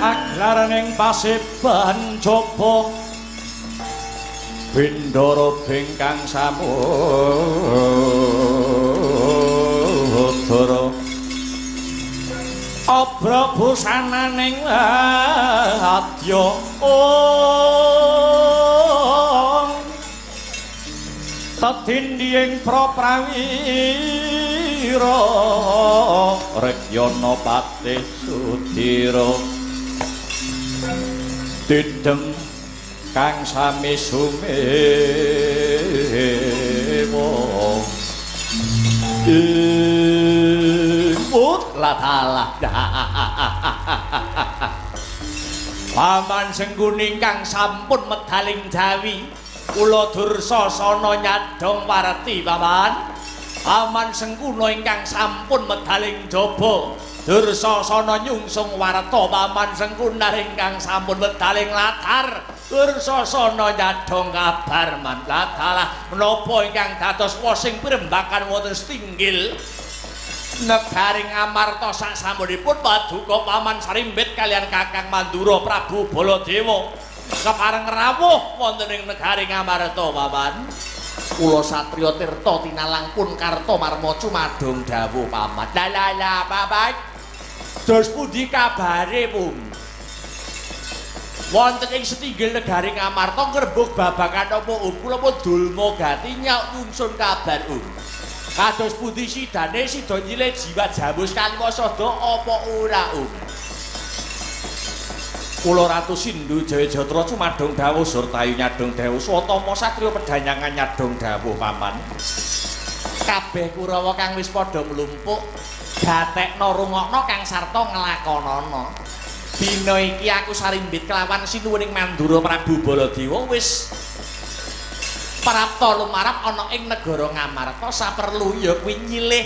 Aglaring Paseban Jaba Bindara bingkang samudra Abra busananing adya tetindhing praprawira Rekyana Patih Sudira Didem kang sami sumewa imut latalah Paman Sengkuni kang sampun medaling jawi kula Dursasana nyadhong warti paman Paman Sengkuna ingkang sampun medaling jaba Dursasana nyungsung warta Paman Sengkuna ingkang sampun medaling latar Dursasana nyadhong kabar manlatalah menapa ingkang dados wasing pirembakan wonten Stinggil Negaring Amarta sak samunipun paduka Paman Sarimbit kalian Kakang Mandura Prabu Baladewa kepareng rawuh wonten ing Negaring Amarta Paman kula satriya tirta tinalang pun karta marma cumadung dawuh Paman la Paman dos pundi kabare pun wonten ing Stinggil Negaring Amarta ngrebug babagan apa kula pun dulma gati nyauk nyungsun kabar kados pundi sidane sida nyilih jiwa jamus kalima sada apa ora Kula Ratu Sindhu Jaya Jatra cumadong dawuh Surtayu nyadong dawuh Swatama satriya pedhanyangan nyadong dawuh paman. Kabeh Kurawa kang wis padha mlumpuk gatekna rungokna kang sarta nglakonana. Dina iki aku sarimbit kelawan sinuwuning Mandura Prabu Baladewa wis prapta lumarap ana ing negara Ngamarta saperlu ya kuwi nyilih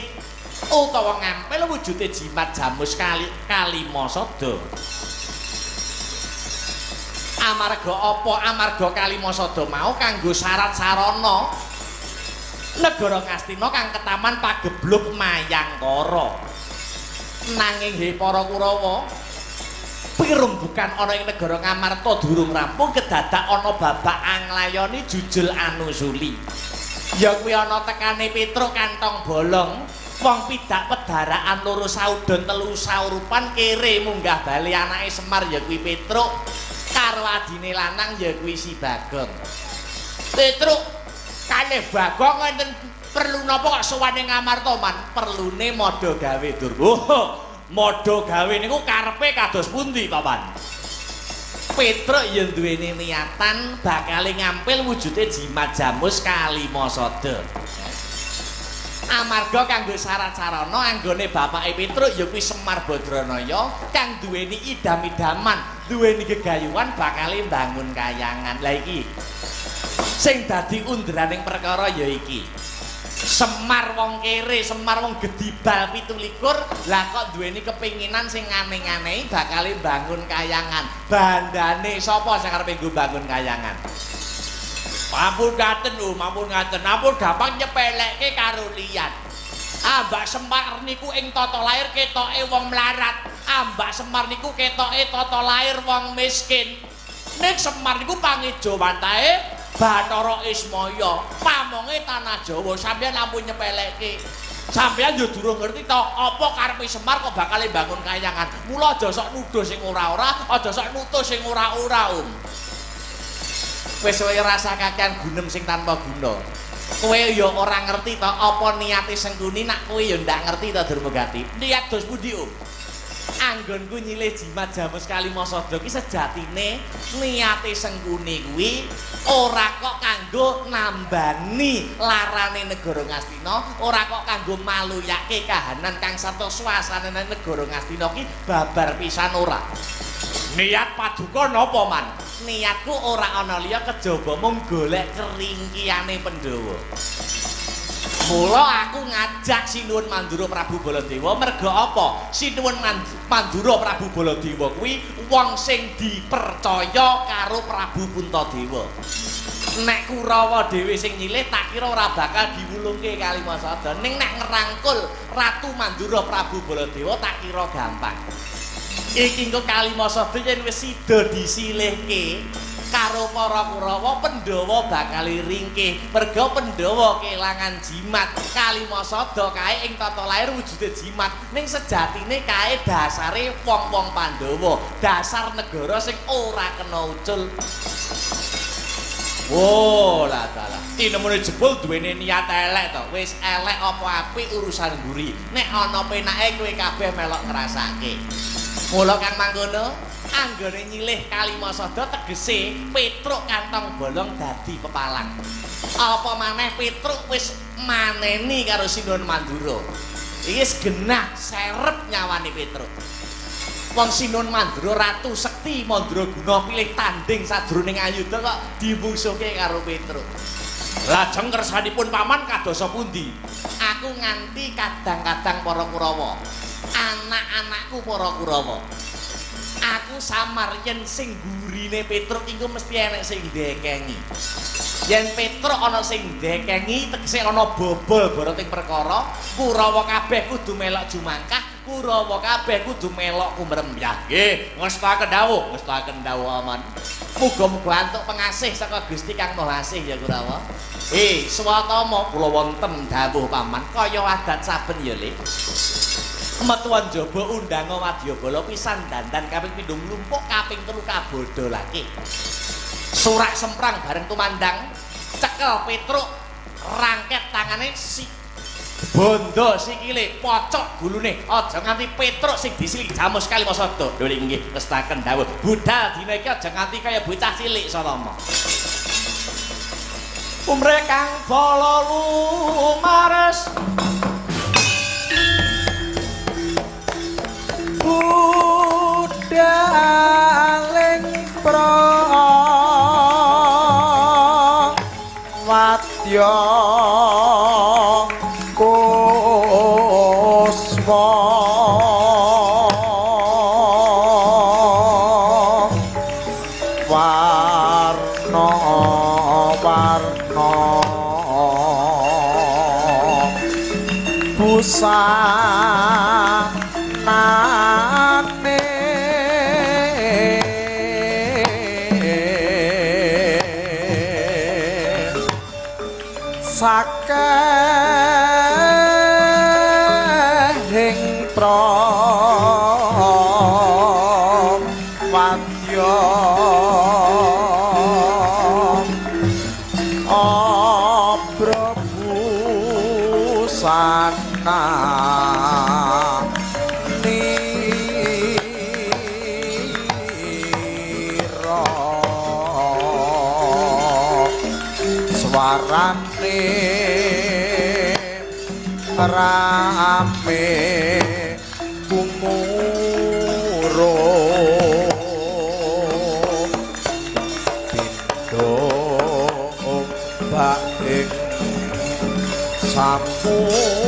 utawa ngampil wujude jimat jamus Kalimasada. Amarga apa? Amarga Kalimasada mau kanggo syarat sarana negara Ngastina kang ketaman pagebluk Mayangkara. Nanging he para Kurawa, pirembugan ana ing negara Ngamarta durung rampung kedadak ana babak anglayani jujul anusuli. Ya kuwi ana tekane Petruk kantong bolong, wong pidak pedaraan loro saudon telu saurupan kere munggah bali anake Semar ya kuwi Petruk karo adine lanang ya kuwi si Bagong. Petruk kalih Bagong enten perlu napa kok sowan ing Ngamarta man? Perlune madha gawe Durga. Modho gawe niku karepe kados pundi, Paman? Petruk ya duweni niatan bakal ngampil wujude jimat jamus Kalimasada. Amarga kanggo syarat sarana anggone bapake Petruk ya kuwi Semar Badranaya kang duweni idam-idaman, duweni gegayuhan bakal mbangun kayangan. Lah iki sing dadi underaning perkara ya iki. Semar wong kere, Semar wong gedibal 17 lah kok duweni kepinginan sing aneh-aneh bakal bangun kayangan. Bandane sapa sing arep nggo bangun kayangan? Ampun ngaten lho, ampun ngaten. Ampun gampang nyepelekke karo liyan. Mbak Semar niku ing tata lair ketoke wong mlarat. Mbak Semar niku ketoke tata lair wong miskin. Ning Semar niku pangijawantahe Bathara Ismaya, pamonge tanah Jawa. Sampeyan ampun nyepelekke. Sampeyan yo durung ngerti to apa karepe Semar kok bakal bangun kayangan. Mula aja sok nuduh sing ora-ora, aja sok nutuh sing ora-ora, Wis wae rasa kakean gunem sing tanpa guna. Kowe yo ora ngerti to apa niate Sengkuni, nak kowe yo ndak ngerti to Durmagati. Niat dos pundi, Anggonku nyilih jimat jamus Kalimasada ki sejatine niate Sengkuni kuwi ora kok kanggo nambani larane negara Ngastina, ora kok kanggo maluyake kahanan kang sarta swasanane negara Ngastina ki babar pisan ora. Niat paduka napa man? Niatku ora ana liya kejaba mung golek keringkiyane Pandhawa. Mula aku ngajak Sinuwun Mandura Prabu Baladewa merga apa? Sinuwun Mandura Prabu Baladewa kuwi wong sing dipercaya karo Prabu Puntadewa. Nek Kurawa dhewe sing nyilih tak kira ora bakal diwulungke Kalimasada. Ning nek ngerangkul Ratu Mandura Prabu Baladewa tak kira gampang. Iki engko Kalimasada yen wis sida disilihke karo para Kurawa, Pandhawa bakal ringkih. Merga Pandhawa kelangan jimat, Kalimasada kae ing tata lair wujude jimat. Ning sejatine kae dasare wong-wong Pandhawa, dasar negara sing ora kena ucul. Oh, lah dalah. Tinemune jebul duwene niat elek to. Wis elek apa apik urusan mburi. Nek ana penake kowe kabeh melok ngrasake. Mula kang mangkono anggone nyilih Kalimasada tegese Petruk kantong bolong dadi pepalang. Apa maneh Petruk wis maneni karo Sinuwun Mandura. Iki wis genah serep nyawane Petruk. Wong Sinuwun Mandura Ratu Sekti Mandraguna pilih tanding sadroning ayuda kok dimungsuhke karo Petruk. Lajeng kersanipun paman kadosa pundi? Aku nganti kadang-kadang para Kurawa. Anak-anakku para Kurawa. Aku samar yen sing gurine Petruk iku mesti enek sing ndekengi. Yen Petruk ana sing ndekengi tegese ana bobol boroting perkara, Kurawa kabeh kudu melok jumangkah, Kurawa kabeh kudu melok kumrembyah. Nggih, ngestaken dawuh aman. Muga-muga antuk pengasih saka Gusti Kang Maha Asih ya Kurawa. Swatama kula wonten dawuh paman kaya adat saben ya Le. Metuan jaba undang Wadyabala pisan dandan kaping 7 mlumpuk kaping 3 kabodolake. Surak semprang bareng tumandang cekel Petruk rangket tangane bondo sikile pocok gulune aja nganti petruk sing disilik jamus kali masada lho nggih ngestaken dawuh budal dina iki aja nganti kaya bocah cilik sarama umre kang bala lumares budaling prawadya kusma warna-warna busanane sakehing prawadya abrabusana nira swarane rame gumuruh pindho baik samudra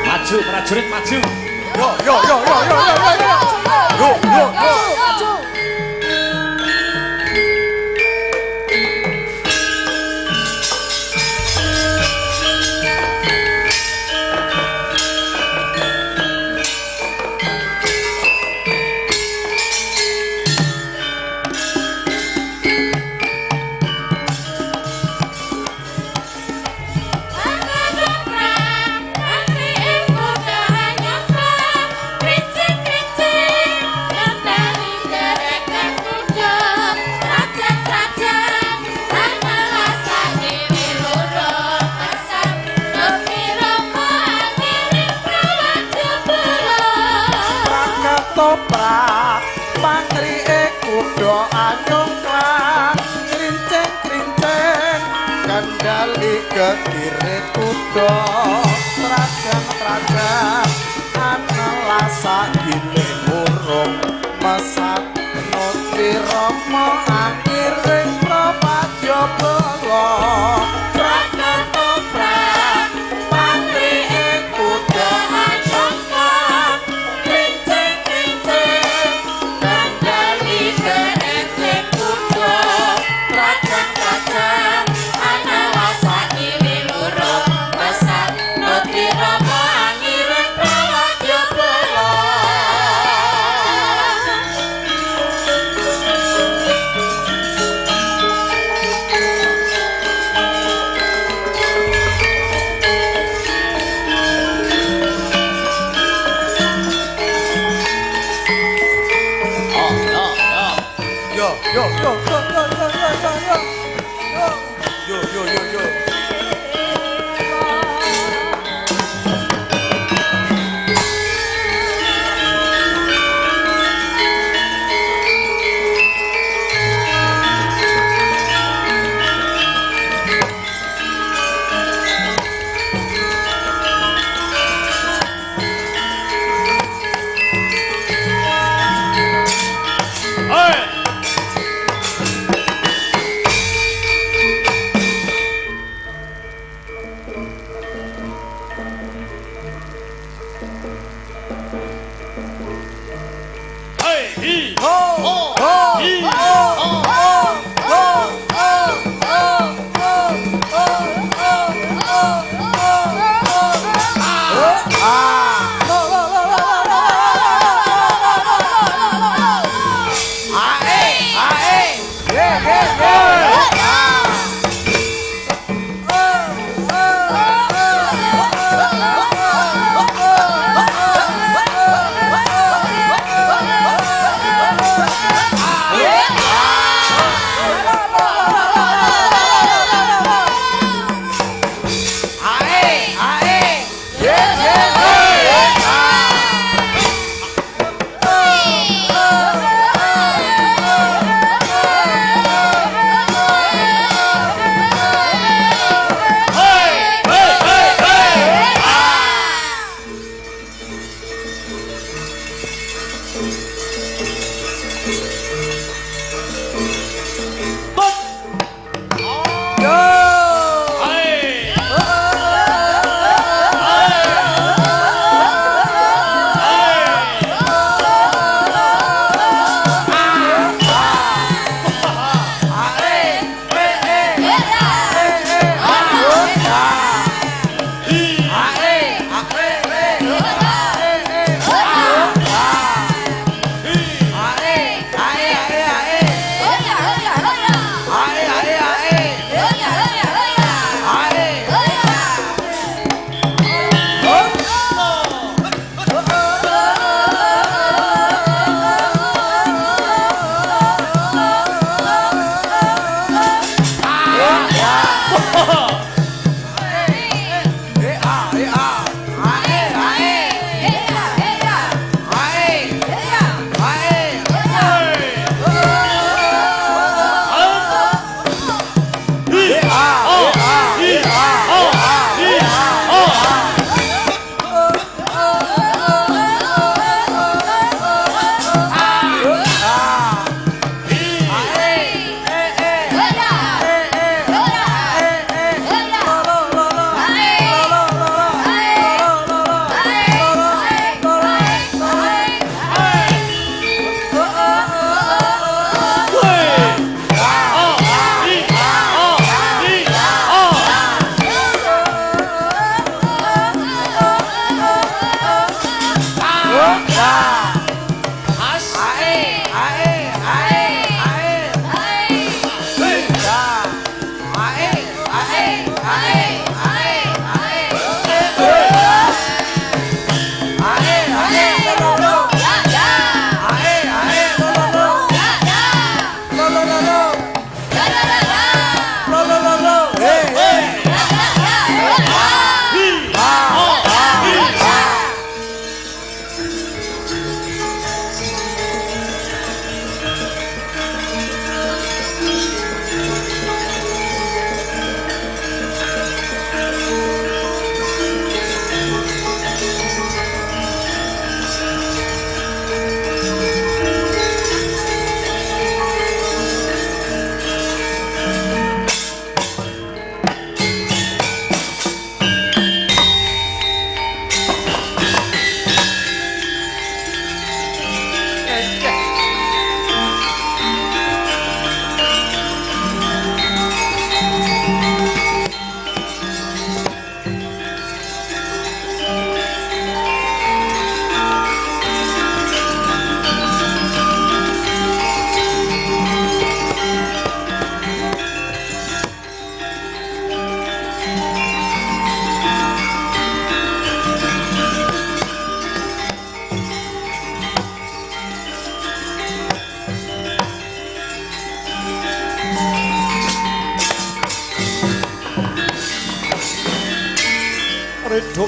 Maju, prajurit maju. Yo. Toprak pangrike kuda anyungklan krincing-krincing kendali getire kuda trajan-trajan ana lasak gile urung mesat nuti rama angkiring prapadya bala toprak pangrike kuda anyungklan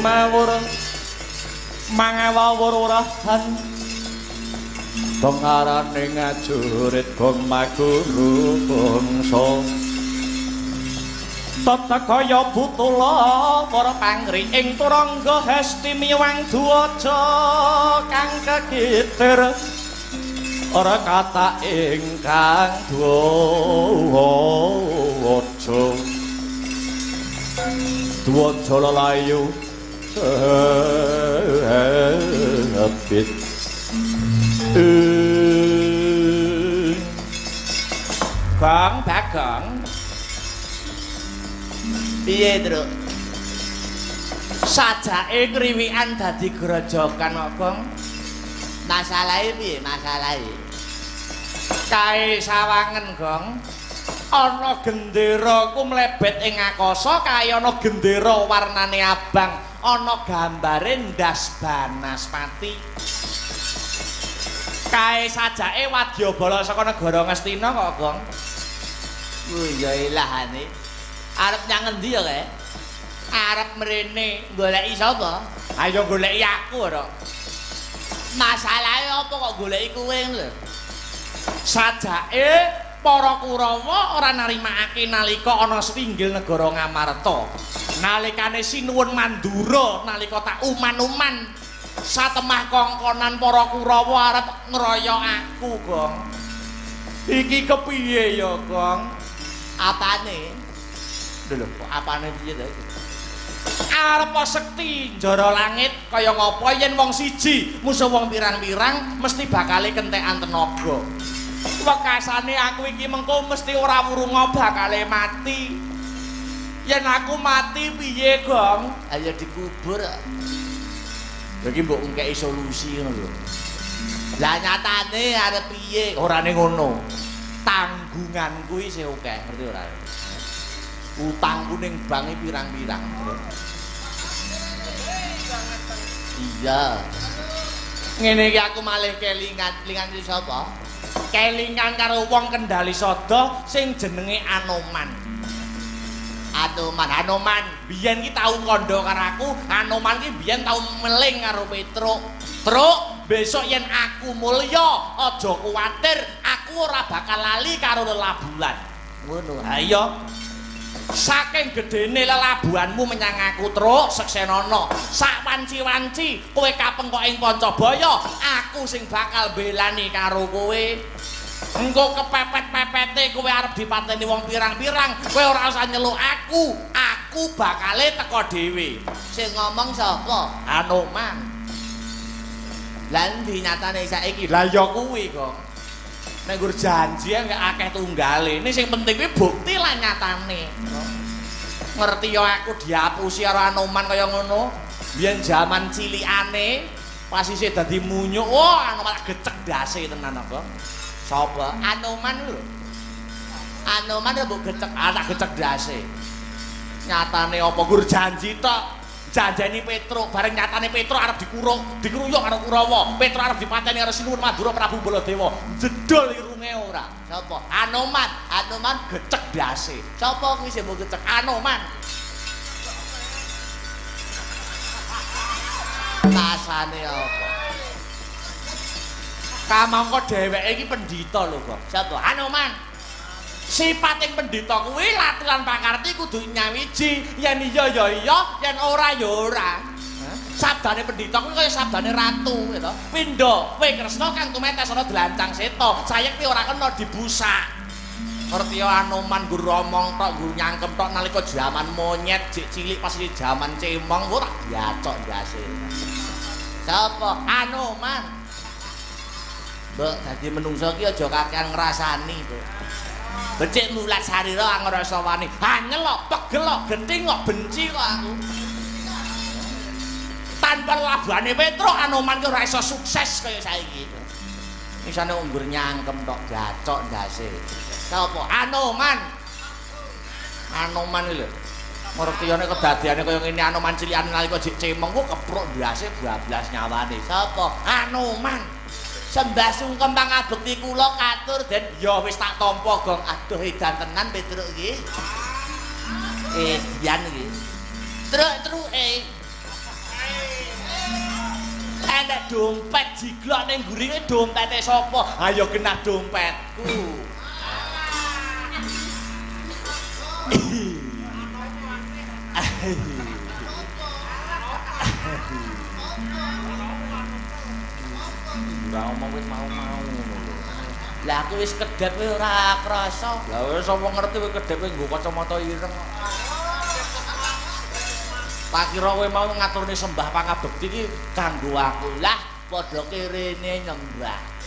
Gumawur mangawawur-wurahan pengarane ngajurit gong maguru bangsa tata kaya butula para pangri ing turangga hesti miwang duwaja kang kekitir ora kata ingkang duwaja duwaja lelayu sepit Kang Bagong piye Truk sajake kriwikan dadi grojokan kok Gong masalahe piye masalahe kae sawangen Gong ana gendera ku mlebet ing akasa kaya ana gendera warnane abang ana gambare ndas Banaspati kae sajake wadyabala saka negara Ngastina kok Gong ya ilahane arep nyang endi ya kae arep mrene goleki sapa ayo goleki aku ora masalahe apa kok goleki kowe lho sajake para Kurawa ora narimakake nalika ana swinggil negara Ngamarta nalikane sinuwun Mandura nalika tak uman-uman satemah kongkonan para Kurawa arep ngeroyok aku Gong iki kepiye ya Gong apane lho apane piye ta iki arep sekti njara langit kaya ngapa yen wong siji musuh wong pirang-pirang mesti bakale kentekan tenaga wekasane aku iki mengko mesti ora wurunga bakale mati yen aku mati piye Gong ayo dikubur iki mbok ngkeki solusi ngono lho lah nyatane arep piye orane ngono tanggunganku isih akeh ngerti ora utangku ning bank pirang-pirang iya ngene iki aku malih kelingan iki sapa kelingan karo wong Kendali Sada sing jenenge Anoman biyen ki tau kandha karo aku Anoman ki biyen tau meling karo Petruk besok yen aku mulya aja kuwatir aku ora bakal lali karo lelabuhan ngono ayo saking gedene lelabuhanmu menyang aku Truk Seksenana sak wanci-wanci kowe kapengkok ing Pancabaya aku sing bakal belani karo kowe engko kepepet-pepete kowe arep dipateni wong pirang-pirang kowe ora usah nyeluk aku bakale teko dhewe sing ngomong sapa Anoman lan dinyatane saiki lah ya kuwi kok nek nggur janji enggak akeh tunggale ini sing penting kuwi bukti lah nyatane ngerti ya aku diapusi karo Anoman kaya ngono biyen jaman cilikane pas isih dadi munyuk Anoman gecek ndase tenan kok sapa Anoman lho Anoman mbok gecek tak gecek ndase nyatane apa nggur janji tok janjani Petruk bareng nyatane Petruk arep dikuruyuk karo Kurawa Petruk arep dipateni karo Sinuwun Madura Prabu Baladewa jedol irunge ora sapa Anoman gecek ndase sapa kuwi sing mbok gecek Anoman masane apa kamangka dheweke iki pendhita lho kok sapa Anoman sipating pendhita kuwi latihan pakarti kudu nyawiji yen iya ya iya yen ora ya ora sabdane pendhita kuwi kaya sabdane ratu gitu pindha kowe Kresna kang tumetes ana dlancang seta sayekti ora kena dibusak ngerti ya Anoman nggur romong tok nggur nyangkem tok nalika jaman monyet jek cilik pas iki jaman cemong ora diacok ndase sapa Anoman mbok dadi menungso ki aja kakean ngrasani kok becik mulat sarira ngrasa wani anyel kok pegel kok genting kok benci kok aku tanpa labuhane Petruk Anoman ki ora iso sukses kaya saiki misane nggur nyangkem tok gacok ndase sapa Anoman lho ngertiyane kedadiane kaya ngene Anoman cilikan nalika jek cemeng kok kepruk ndase bablas nyawane sapa Anoman sembah sungkem pangabekti kula katur den ya wis tak tampa Gong aduh edan tenan Petruk iki dian iki truk-truke dompet jiglok ning guringe dompete sapa? Ayo genah dompetku. Ora omong wis mau-mau ngono lho. Lah aku wis kedep ora krasa. Lah wis apa ngerti kowe kedepe nggo kacamata ireng. Tak kira kowe mau ngaturne sembah pangabekti iki kanggo aku. Lah padha kirene nyembah.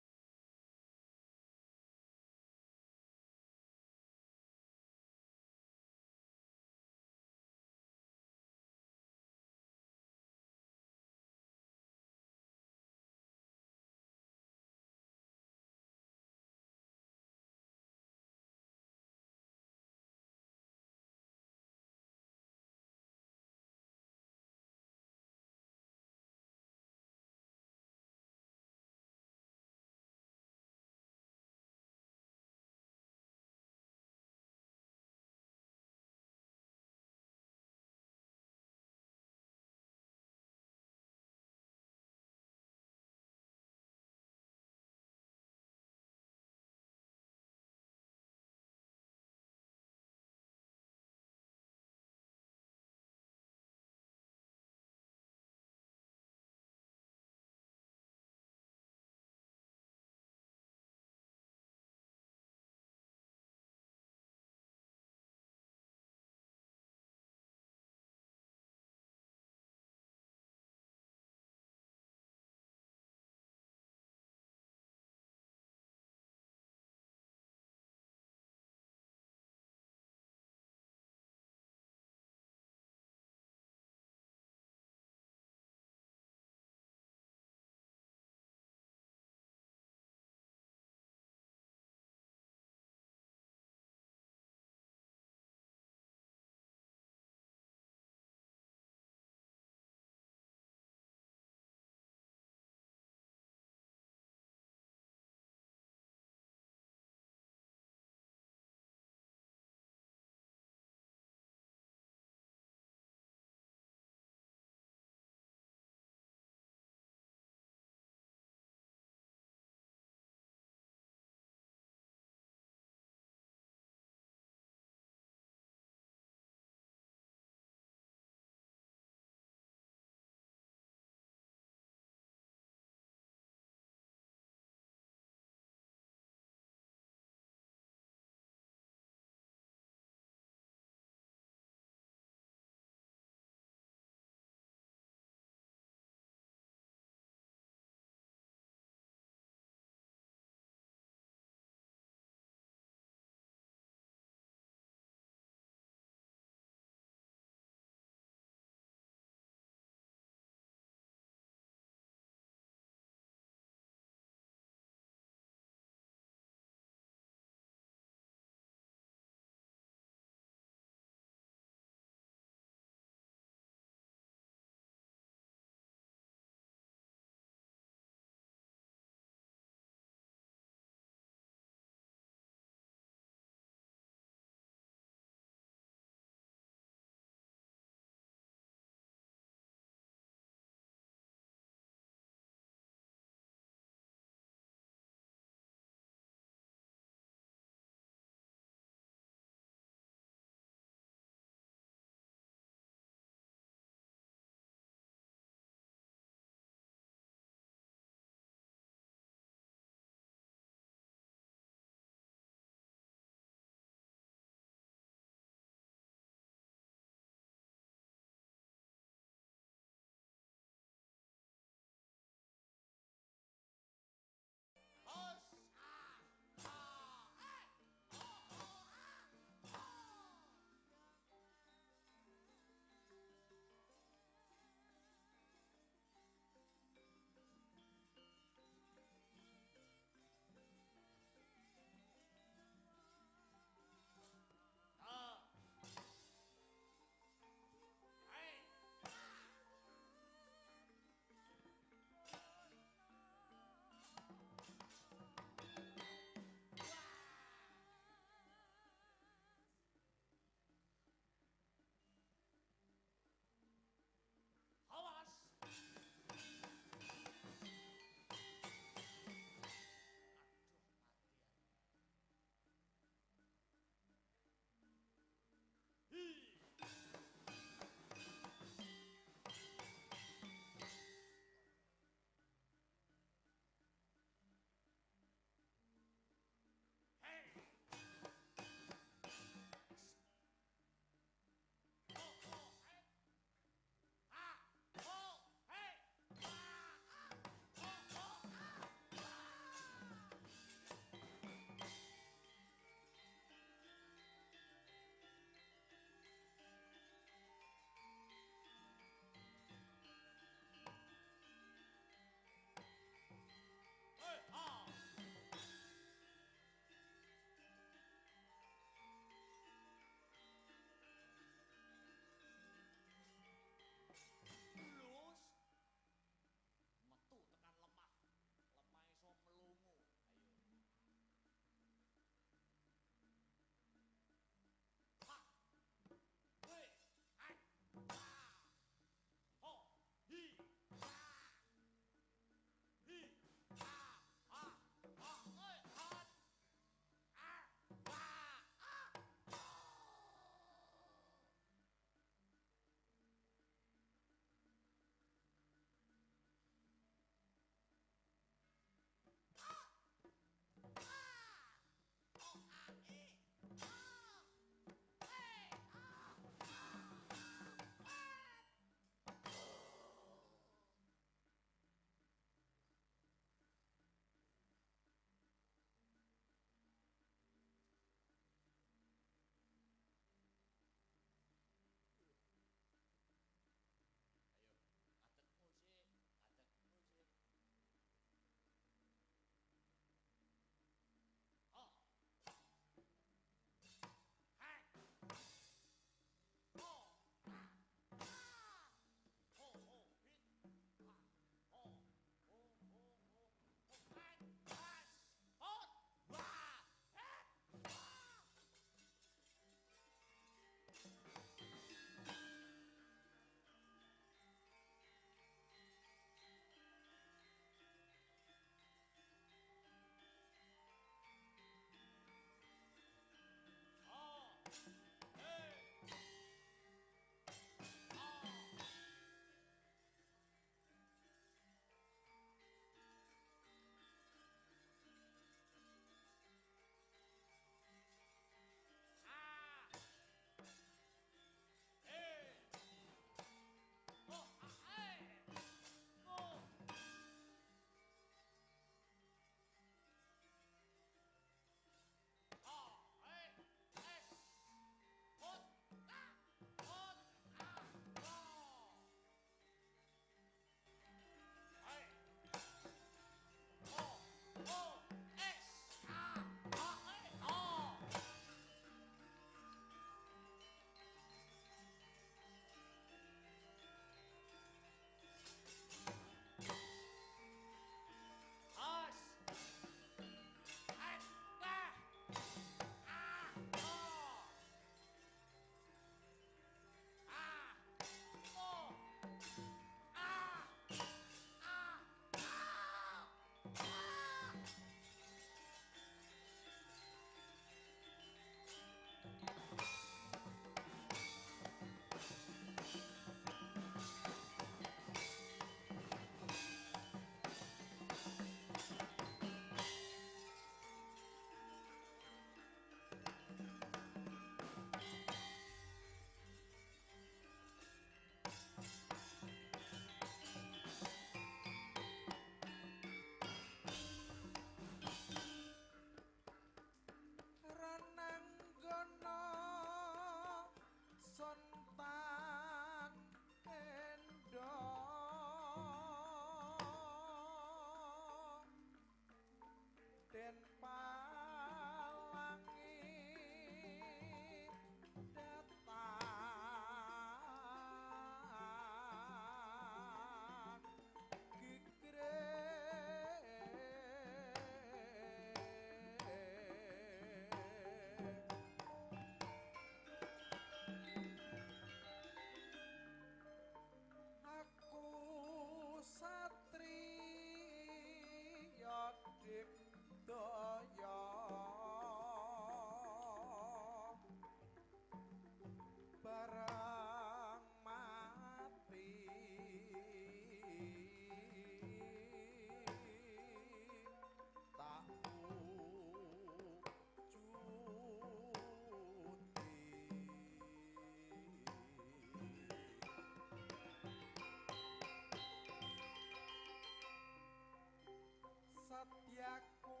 setyaku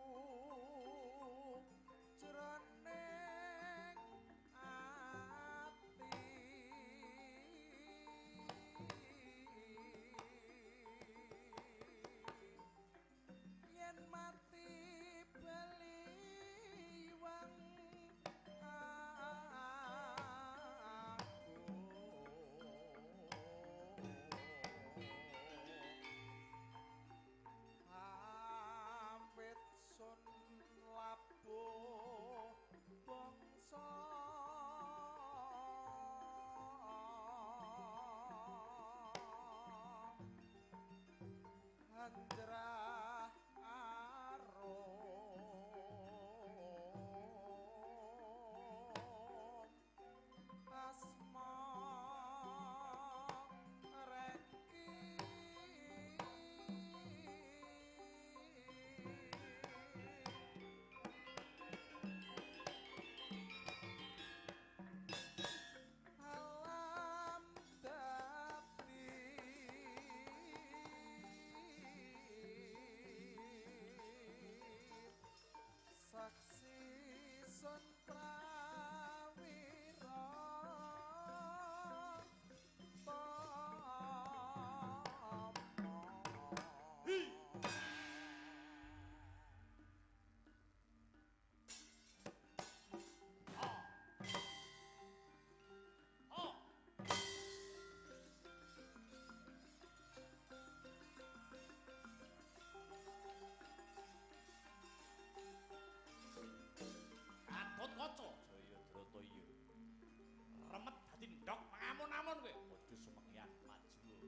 jroning ati yen mati beliwang sun labuh bangsa anjrah arum asma saksi sun prawira Kaca Jayadrataya remet dadi ndok mangamun-amun kowe aja sumengyan maju ya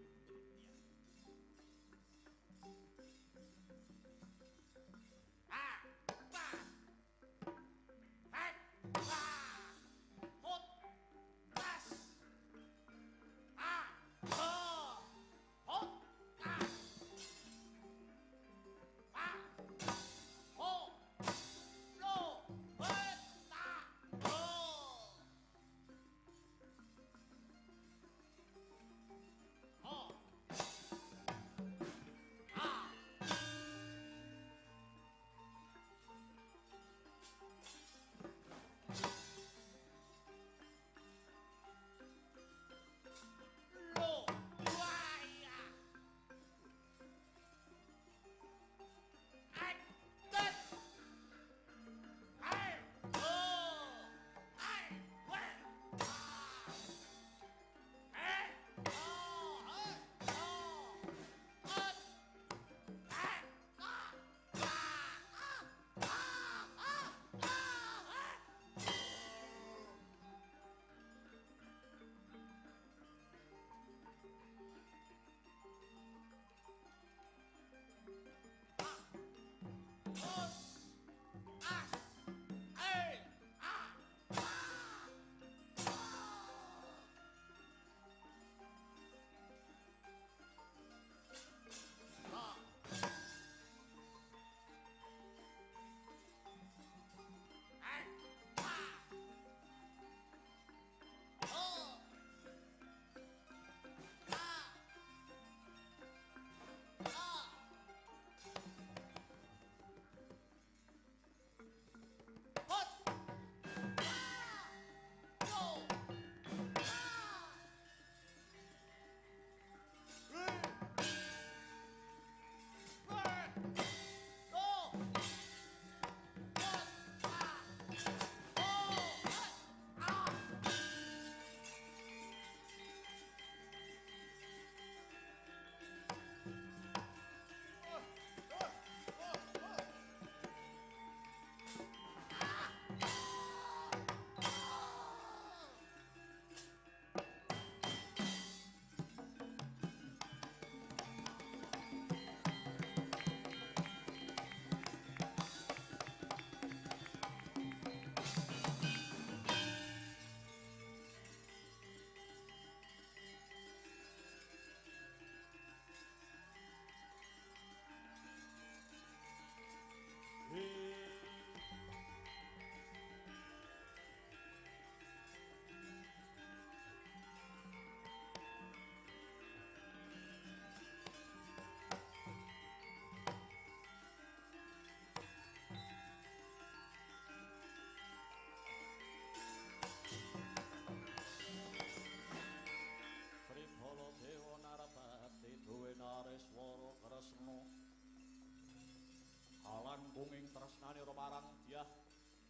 manira marang Dyah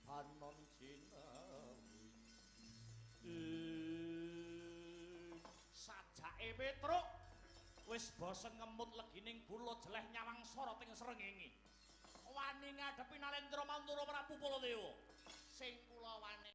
Banon Jinawi. Sajake Petruk wis bosen ngemut legining gula jeleh nyawang sora teng srengenge. Wani ngadepi Nalendra Mantura Prabu Baladewa. Sing kula wani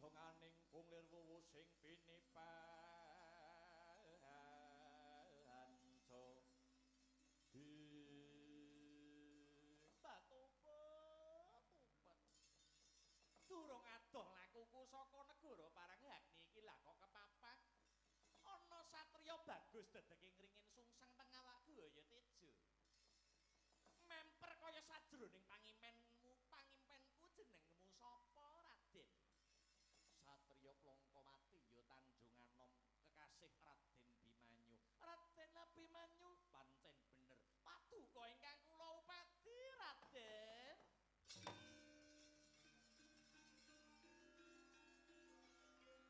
donganing punglir wuwu sing pinipanco Batumpet durung adoh lakuku saka negara Paranggani iki lah kok kepapak ana satriya bagus dedeke ngringin sungsang teng awakku ya Tejo memper kaya sajroning pangimpenku jenengmu sapa Raden Satriya Plongko mati ya Tanjunganom kekasih Raden Bimanyu Raden Abimanyu pancen bener paduka ingkang kula upati Raden Sangtuk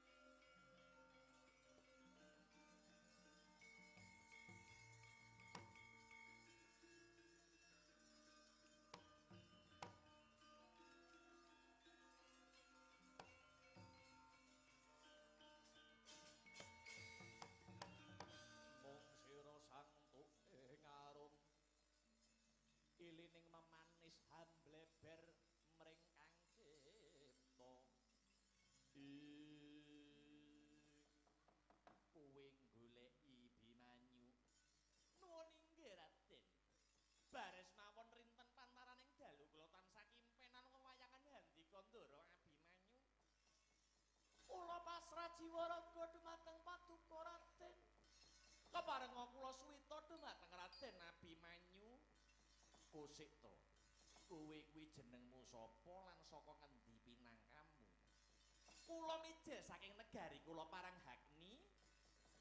ngarung ilining memanis hambleber mring kang cipta kuwi goleki Bimanyu nuwun inggih Raden bares mawon rinten pantaraning dalu kula tansah kimpenan wewayangan handika Ndara Abimanyu kula pasrah jiwa raga dumateng paduka Raden keparenga kula suwita dhumateng Raden Abimanyu kosik to kowe kuwi jenengmu sapa lan saka ngendi pinangkamu kula mijil saking negari kula Paranggani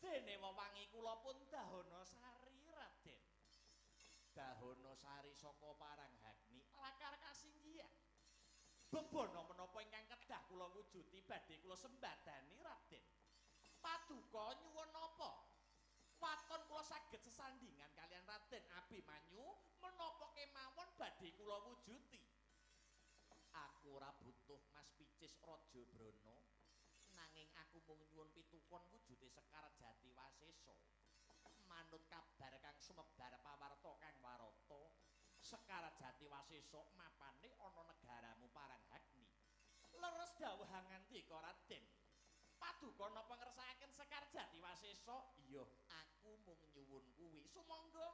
dene wewangi kula pun Dahanasari Raden Dahanasari saka Paranggani lakar kasinggihan bebono menapa ingkang kedah kula wujuti badhe kula sembadani Raden paduka nyuwun napa waton kula saged sesandingan kalian Raden Abimanyu menapa kemawon badhe kula wujuti aku ora butuh Mas Picis Raja Brana nanging aku mung nyuwun pitukon wujute Sekar Jati Wasesa manut kabar kang sumebar pawarta kang warata Sekar Jati Wasesa mapane ana negaramu Paranggani leres dawuh ngandika Raden paduka napa ngersakaken Sekar Jati Wasesa iya aku mung nyuwun kuwi sumangga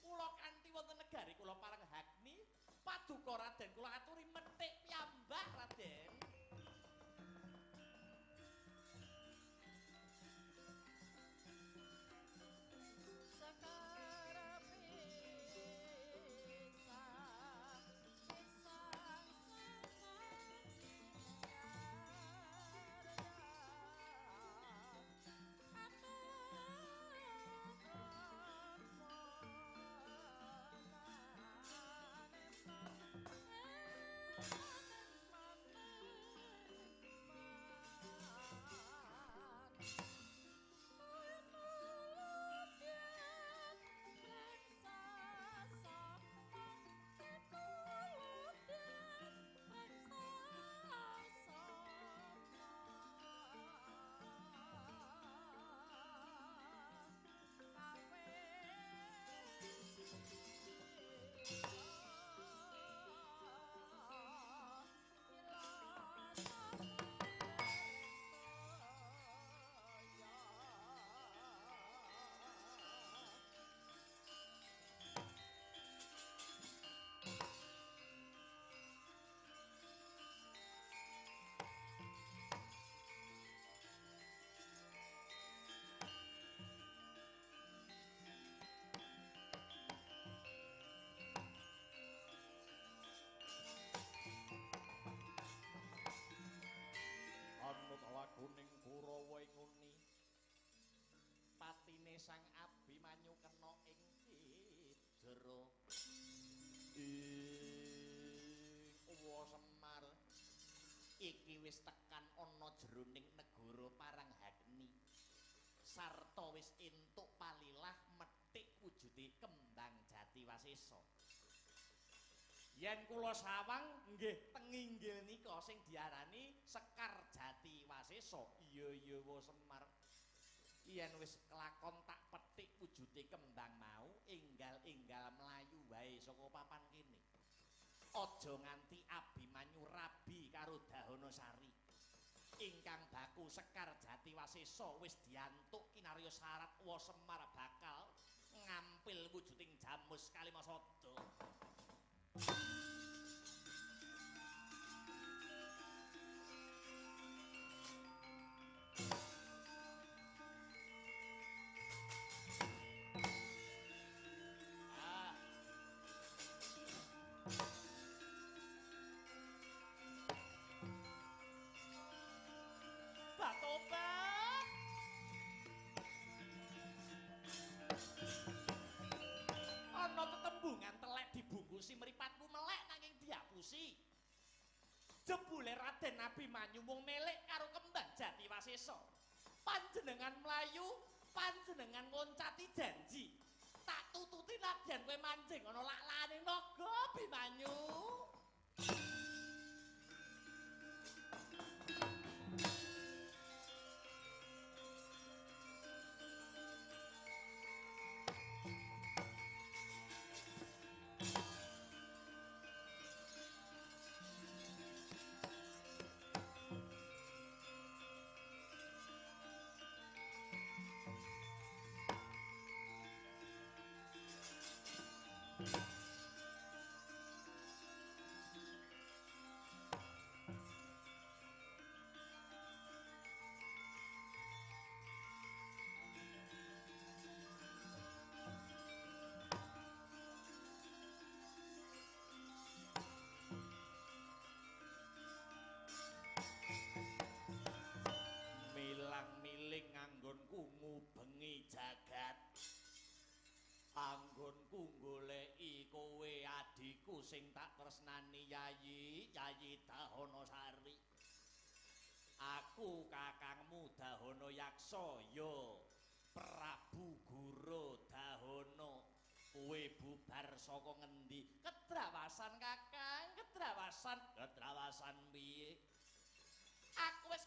kula kanthi wonten negari kula Paranggani paduka Raden kula aturi methik piyambak Raden Kuning Kurawa nguni patine Sang Abimanyu kena ing jero Wa Semar iki wis tekan ana jroning negara Paranggani sarta wis entuk palilah methik wujude kembang Jati Wasesa yen kula sawang nggih teng inggil nika sing diarani Sekar Jati Wasesa iya Wa Semar yen wis kelakon tak petik wujude kembang mau enggal-enggal mlayu wae saka papan kene aja nganti Abimanyu rabi karo Dahanasari ingkang baku Sekar Jatiwasesa wis diantuk kinarya syarat wa Semar bakal ngampil wujuding Jamus Kalimasada. Batobat ana tetembungan telek dibungkusi mripatmu melek nanging diapusi jebule Raden Abimanyu mung melek karo kembang Jatiwasesa panjenengan mlayu panjenengan ngoncati janji tak tututi nadyan kowe manjing ana lak-lane naga Abimanyu. Milang-miling anggonku ngubengi jagat anggonku goleki kowe adiku sing tak tresnani Yayi Dahanasari aku kakangmu Dahana Yaksa ya Prabu Gurodahana kowe bubar saka ngendi kedrawasan kakang kedrawasan piye aku wis